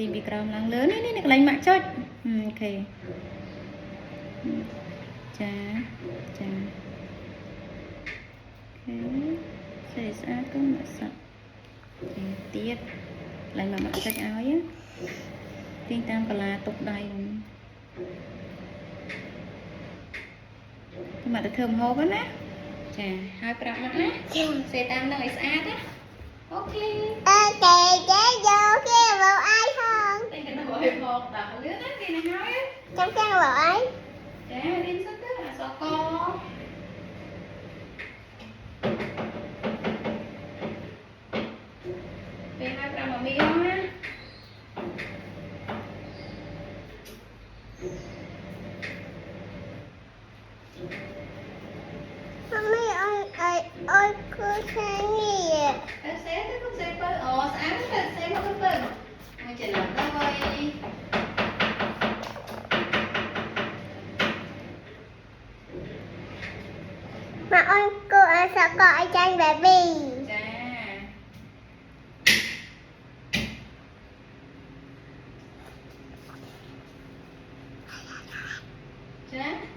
tìm bị còng lăng lớn này cái lạnh mạng chơi ok chà chà ok xảy ra có mà sợ tiết lạnh mà chơi áo á tiên tam cả là tục đầy nhưng mà thơm hố quá nè chà hai bạc mắt nè xe tam đang ấy sát á ok ok chế vô kia vào ai không đây cái nó gọi một đảo lứa đó kia này nói á trong trang vào ai chà đi sức đó là sao co về hai bạc mà mi không á mami ơi cô sang gì vậy xe tới con xe bơi sáng tới xe mất cái bơi mà chỉ làm đó thôi mà ơi cô ở sợ gọi trang baby chà chà